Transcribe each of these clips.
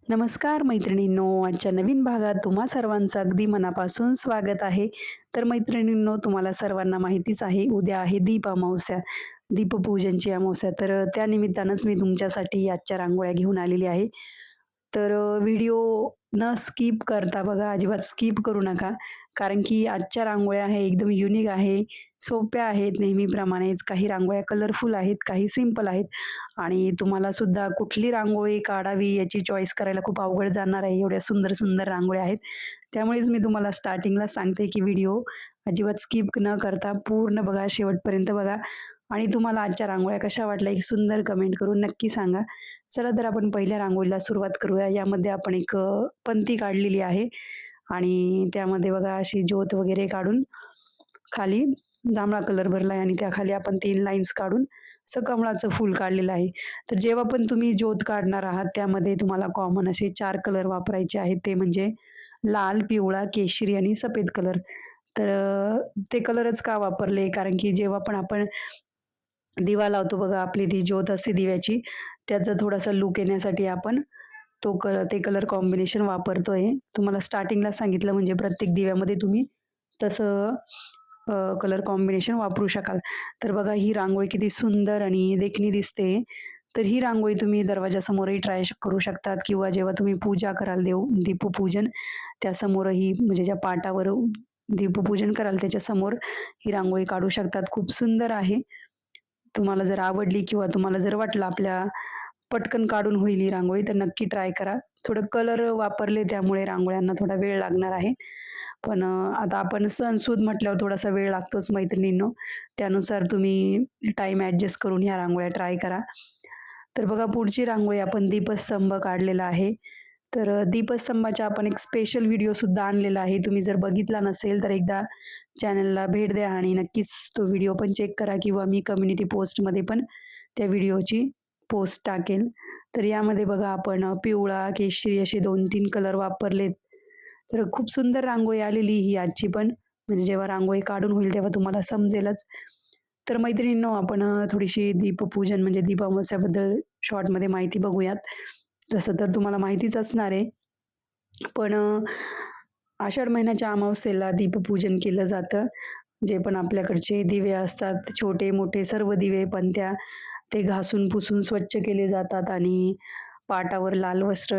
नमस्कार मैत्रिणींनो, आजच्या नवीन भागात तुम्हा सर्वांचं अगदी मनापासून स्वागत आहे. तर मैत्रिणींनो, तुम्हाला सर्वांना माहितीच आहे, उद्या आहे दीप अमावस्या, दीपपूजनची अमावस्या. तर त्या निमित्तानंच मी तुमच्यासाठी आजच्या रांगोळ्या घेऊन आलेली आहे. तर व्हिडिओ न स्किप करता बघा, अजिबात स्किप करू नका. कारण की आजच्या रांगोळ्या हे एकदम युनिक आहे, सोप्या आहेत नेहमीप्रमाणेच. काही रांगोळ्या कलरफुल आहेत, काही सिंपल आहेत आणि तुम्हाला सुद्धा कुठली रांगोळी काढावी याची चॉईस करायला खूप अवघड जाणार आहे. एवढ्या सुंदर, सुंदर रांगोळ्या आहेत. त्यामुळेच मी तुम्हाला स्टार्टिंगला सांगते, की व्हिडिओ अजिबात स्किप न करता पूर्ण बघा, शेवटपर्यंत बघा आणि तुम्हाला आजच्या रांगोळ्या कशा वाटल्या एक सुंदर कमेंट करून नक्की सांगा. चला तर आपण पहिल्या रांगोळीला सुरुवात करूया. यामध्ये आपण एक पंती काढलेली आहे आणि त्यामध्ये बघा अशी ज्योत वगैरे काढून खाली जांभळा कलर भरलाय आणि त्याखाली आपण 3 लाईन्स काढून असं कमळाचं फूल काढलेलं आहे. तर जेव्हा पण तुम्ही ज्योत काढणार आहात त्यामध्ये तुम्हाला कॉमन असे 4 कलर वापरायचे आहेत. ते म्हणजे लाल, पिवळा, केशरी आणि सफेद कलर. तर ते कलरच का वापरले? कारण की जेव्हा पण आपण दिवा लावतो बघा, आपली ती ज्योत असते दिव्याची, त्याचा थोडासा लूक येण्यासाठी आपण ते कलर कॉम्बिनेशन वापरतोय. तुम्हाला स्टार्टिंगला सांगितलं म्हणजे प्रत्येक दिव्यामध्ये तुम्ही तसं कलर कॉम्बिनेशन वापरू शकाल. तर बघा ही रांगोळी किती सुंदर आणि देखणी दिसते. तर ही रांगोळी तुम्ही दरवाजासमोरही ट्राय करू शकतात किंवा जेव्हा तुम्ही पूजा कराल दीपपूजन त्यासमोरही म्हणजे ज्या पाटावर दीपपूजन कराल त्याच्यासमोर ही रांगोळी काढू शकतात. खूप सुंदर आहे. तुम्हाला जर आवडली किंवा तुम्हाला जर वाटलं आपल्या पटकन काढून होईल ही रांगोळी तर नक्की ट्राय करा. थोडं कलर वापरले त्यामुळे रांगोळ्यांना थोडा वेळ लागणार आहे. पण आता आपण सणसूद म्हटल्यावर थोडासा वेळ लागतोच मैत्रिणींनो. त्यानुसार तुम्ही टाईम ॲडजस्ट करून ह्या रांगोळ्या ट्राय करा. तर बघा पुढची रांगोळी आपण दीपस्तंभ काढलेला आहे. तर दीपस्तंभाचा आपण एक स्पेशल व्हिडिओसुद्धा आणलेला आहे. तुम्ही जर बघितला नसेल तर एकदा चॅनलला भेट द्या आणि नक्कीच तो व्हिडिओ पण चेक करा किंवा मी कम्युनिटी पोस्टमध्ये पण त्या व्हिडिओची पोस्ट टाकेल. तर यामध्ये बघा आपण पिवळा, केशरी असे 2-3 कलर वापरलेत. तर खूप सुंदर रांगोळी आलेली ही आजची पण. म्हणजे जेव्हा रांगोळी काढून होईल तेव्हा तुम्हाला समजेलच. तर मैत्रिणींनो आपण थोडीशी दीपपूजन म्हणजे दीप अमावस्याबद्दल शॉर्टमध्ये माहिती बघूयात. तसं तर तुम्हाला माहितीच असणार आहे. पण आषाढ महिन्याच्या अमावस्येला दीपपूजन केलं जातं. जे पण आपल्याकडचे दिवे असतात, छोटे-मोठे सर्व दिवे, पणत्या ते घासून पुसून स्वच्छ केले जातात आणि पाटावर लाल वस्त्र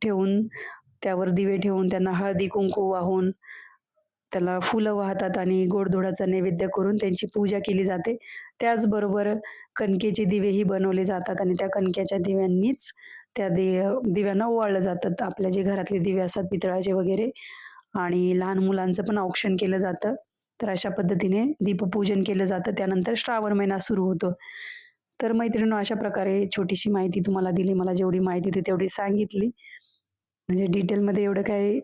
ठेवून, त्यावर दिवे ठेवून, त्यांना हळदी-कुंकू वाहून, त्याला फुलं वाहतात आणि गोडधोडाचा नैवेद्य करून त्यांची पूजा केली जाते. त्याचबरोबर कणकेचे दिवेही बनवले जातात आणि त्या कणकेच्या दिव्यांनीच त्या दिव्यांना ओवाळलं जातं. आपल्या जे घरातले दिवे असतात पितळाचे वगैरे आणि लहान मुलांचं पण औक्षण केलं जातं. तर अशा पद्धतीने दीपपूजन केलं जातं. त्यानंतर श्रावण महिना सुरू होतो. तर मैत्रिणींनो अशा प्रकारे छोटीशी माहिती तुम्हाला दिली. मला जेवढी माहिती होती तेवढी सांगितली. म्हणजे डिटेलमध्ये एवढं काही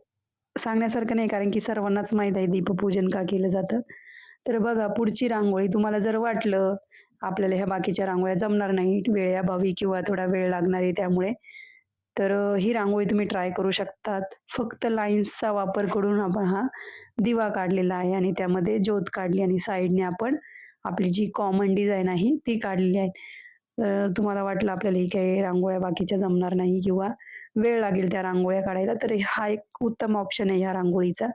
सांगण्यासारखं नाही कारण की सर्वांनाच माहीत आहे दीपपूजन का केलं जातं. तर बघा पुढची रांगोळी तुम्हाला जर वाटलं, आपल्याला ह्या बाकीच्या रांगोळ्या जमणार नाहीत वेळेअभावी किंवा थोडा वेळ लागणार आहे त्यामुळे, तर ही रांगोळी तुम्ही ट्राय करू शकतात. फक्त लाईन्सचा वापर करून आपण हा दिवा काढलेला आहे आणि त्यामध्ये ज्योत काढली आणि साइडने आपण आपली जी कॉमन डिझाइन आहे ती काढलेली आहे. तर तुम्हाला वाटलं आपल्याला ही काही रांगोळ्या बाकीच्या जमणार नाही किंवा वेळ लागेल त्या रांगोळ्या काढायला, तर हा एक उत्तम ऑप्शन आहे ह्या रांगोळीचा.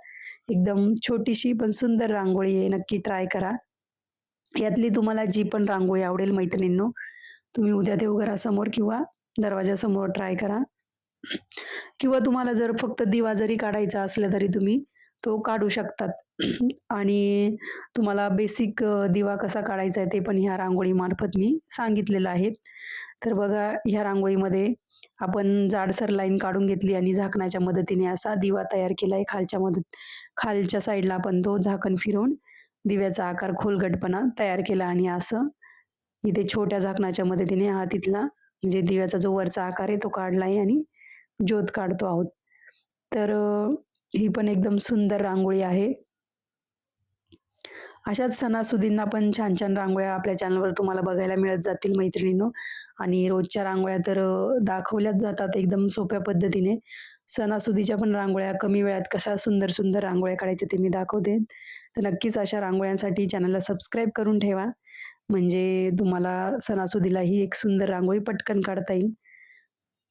एकदम छोटीशी पण सुंदर रांगोळी आहे. नक्की ट्राय करा. यातली तुम्हाला जी पण रांगोळी आवडेल मैत्रिणींनो, तुम्ही उद्या देवघरासमोर किंवा दरवाजासमोर ट्राय करा. किंवा तुम्हाला जर फक्त दिवा जरी काढायचा असला तरी तुम्ही तो काढू शकतात. आणि तुम्हाला बेसिक दिवा कसा काढायचा आहे ते पण ह्या रांगोळीमार्फत मी सांगितलेलं आहे. तर बघा ह्या रांगोळीमध्ये आपण जाडसर लाईन काढून घेतली आणि झाकणाच्या मदतीने असा दिवा तयार केलाय. खालच्या साईडला आपण तो झाकण फिरवून दिव्याचा आकार खोलगटपणा तयार केला आणि असं इथे छोट्या झाकणाच्या मदतीने हा तिथला म्हणजे दिव्याचा जो वरचा आकार आहे तो काढला आहे आणि ज्योत काढतो आहोत. तर ही पण एकदम सुंदर रांगोळी आहे. अशाच सणासुदींना पण छान-छान रांगोळ्या आपल्या चॅनलवर तुम्हाला बघायला मिळत जातील मैत्रिणींनो आणि रोजच्या रांगोळ्या तर दाखवल्याच जातात एकदम सोप्या पद्धतीने. सणासुदीच्या पण रांगोळ्या कमी वेळात कशा सुंदर-सुंदर रांगोळ्या काढायच्या ते मी दाखवते. तर नक्कीच अशा रांगोळ्यांसाठी चॅनलला सबस्क्राईब करून ठेवा. म्हणजे तुम्हाला सणासुदीला ही एक सुंदर रांगोळी पटकन काढता येईल.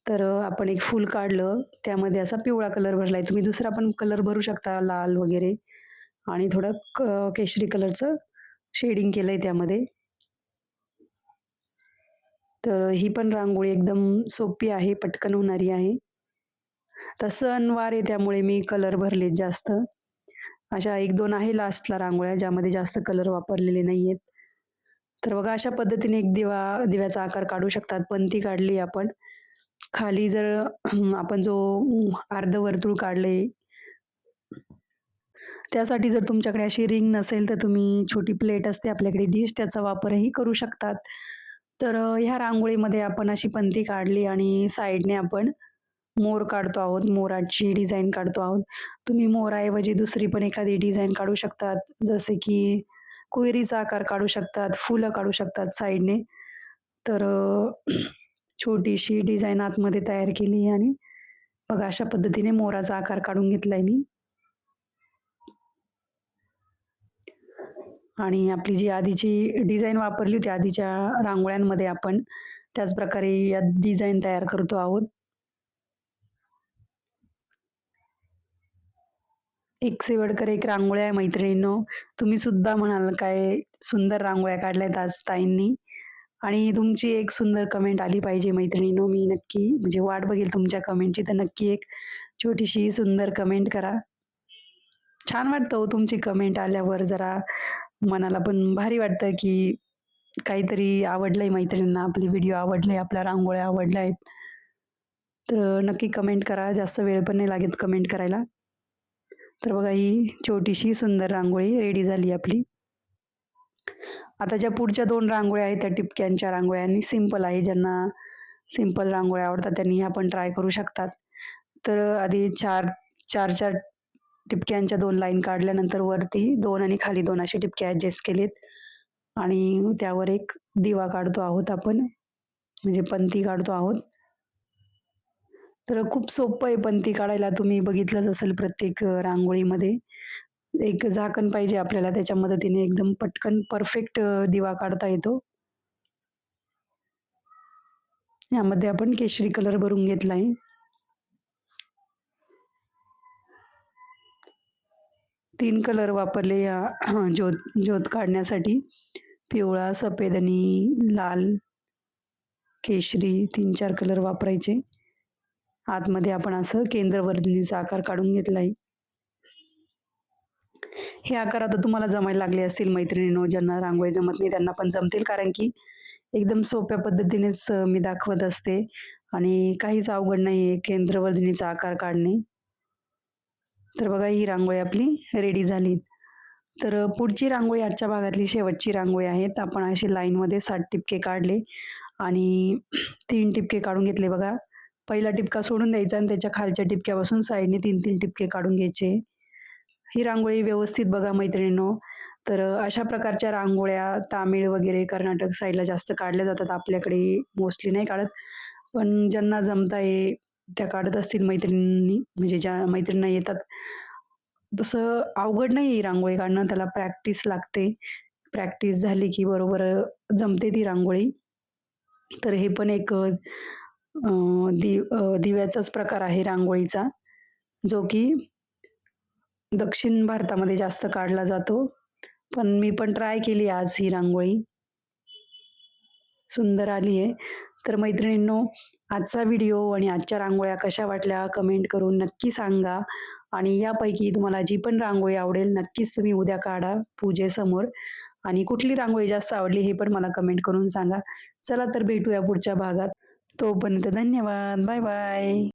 तर आपण एक फूल काढलं, त्यामध्ये असा पिवळा कलर भरलाय. तुम्ही दुसरा पण कलर भरू शकता, लाल वगैरे आणि थोडं केशरी कलरचं शेडिंग केलंय त्यामध्ये. तर ही पण रांगोळी एकदम सोपी आहे, पटकन होणारी आहे. तर सणवार आहे त्यामुळे मी कलर भरलेत जास्त. अशा 1-2 आहे लास्टला रांगोळ्या ज्यामध्ये जास्त कलर वापरलेले नाहीयेत. तर बघा अशा पद्धतीने एक दिव्याचा आकार काढू शकतात. पंती काढली आपण. खाली जर आपण जो अर्धवर्तुळ काढलंय, त्यासाठी जर तुमच्याकडे अशी रिंग नसेल, तर तुम्ही छोटी प्लेट असते आपल्याकडे डिश त्याचा वापरही करू शकतात. तर ह्या रांगोळीमध्ये आपण अशी पंती काढली आणि साइडने आपण मोर काढतो आहोत. मोराची डिझाइन काढतो आहोत. तुम्ही मोराऐवजी दुसरी पण एखादी डिझाइन काढू शकतात. जसे की कोयरीचा आकार काढू शकतात, फुलं काढू शकतात साइडने. तर छोटीशी डिझाइन आतमध्ये तयार केली आणि बघा अशा पद्धतीने मोराचा आकार काढून घेतलाय मी. आणि आपली जी आधीची डिझाइन वापरली होती आधीच्या रांगोळ्यांमध्ये आपण त्याच प्रकारे यात डिझाइन तयार करतो आहोत. एक से बढ़कर एक रांगोळ्या आहे मैत्रिणींनो. तुम्ही सुद्धा म्हणाल काय सुंदर रांगोळ्या काढल्यात आज ताईंनी आणि तुमची एक सुंदर कमेंट आली पाहिजे मैत्रिणींनो. मी नक्की म्हणजे वाट बघेल तुमच्या कमेंटची, तर नक्की एक छोटीशी सुंदर कमेंट करा. छान वाटतं हो तुमची कमेंट आल्यावर जरा मनाला पण भारी वाटतं, की काहीतरी आवडलंय मैत्रिणींना, आपले व्हिडिओ आवडले, आपल्या रांगोळ्या आवडल्या आहेत. तर नक्की कमेंट करा. जास्त वेळ पण नाही लागत कमेंट करायला. तर बघा ही छोटीशी सुंदर रांगोळी रेडी झाली आपली. आता ज्या पुढच्या 2 रांगोळ्या आहेत त्या टिपक्यांच्या रांगोळ्या आणि सिंपल आहे. ज्यांना सिंपल रांगोळ्या आवडतात त्यांनी ह्या पण ट्राय करू शकतात. तर आधी 4-4 टिपक्यांच्या 2 लाईन काढल्यानंतर वरती 2 आणि खाली 2 असे टिपके ॲडजस्ट केलेत आणि त्यावर एक दिवा काढतो आहोत आपण, म्हणजे पंती काढतो आहोत. तर खूप सोपं आहे पंती काढायला. तुम्ही बघितलंच असेल प्रत्येक रांगोळीमध्ये. एक झाकण पाहिजे आपल्याला त्याच्या मदतीने एकदम पटकन परफेक्ट दिवा काढता येतो. यामध्ये आपण केशरी कलर भरून घेतला आहे. 3 कलर वापरले या ज्योत काढण्यासाठी. पिवळा, सफेद आणि लाल, केशरी 3-4 कलर वापरायचे. आतमध्ये आपण असं केंद्रवर्तुळीचा आकार काढून घेतला आहे. हे आकार आता तुम्हाला जमायला लागले असतील मैत्रिणींनो. ज्यांना रांगोळी जमत नाही त्यांना पण जमतील, कारण की एकदम सोप्या पद्धतीनेच मी दाखवत असते आणि काहीच अवघड नाहीये केंद्रवर्तुळीचा आकार काढणे. तर बघा ही रांगोळी आपली रेडी झाली. तर पुढची रांगोळी आजच्या भागातली शेवटची रांगोळी आहे. तर आपण अशी लाईनमध्ये 7 टिपके काढले आणि 3 टिपके काढून घेतले बघा. पहिला टिपका सोडून द्यायचा आणि त्याच्या खालच्या टिपक्यापासून साइडने 3-3 टिपके काढून घ्यायचे. ही रांगोळी व्यवस्थित बघा मैत्रिणींनो. तर अशा प्रकारच्या रांगोळ्या तामिळ वगैरे कर्नाटक साईडला जास्त काढल्या जातात. आपल्याकडे मोस्टली नाही काढत. पण ज्यांना जमतंय त्या काढत असतील मैत्रिणींनी, म्हणजे ज्या मैत्रिणींना येतात. तसं अवघड नाही ही रांगोळी काढणं, त्याला प्रॅक्टिस लागते. प्रॅक्टिस झाली की बरोबर जमते ती रांगोळी. तर हे पण एक दिव्याचाच प्रकार आहे रांगोळीचा, जो की दक्षिण भारतामध्ये जास्त काढला जातो. पण मी पण ट्राय केली आज ही रांगोळी. सुंदर आली आहे. तर मैत्रिणींनो, आजचा व्हिडिओ आणि आजच्या रांगोळ्या कशा वाटल्या कमेंट करून नक्की सांगा आणि यापैकी तुम्हाला जी पण रांगोळी आवडेल नक्कीच तुम्ही उद्या काढा पूजेसमोर आणि कुठली रांगोळी जास्त आवडली हे पण मला कमेंट करून सांगा. चला तर भेटूया पुढच्या भागात. तोपर्यंत धन्यवाद. Bye bye.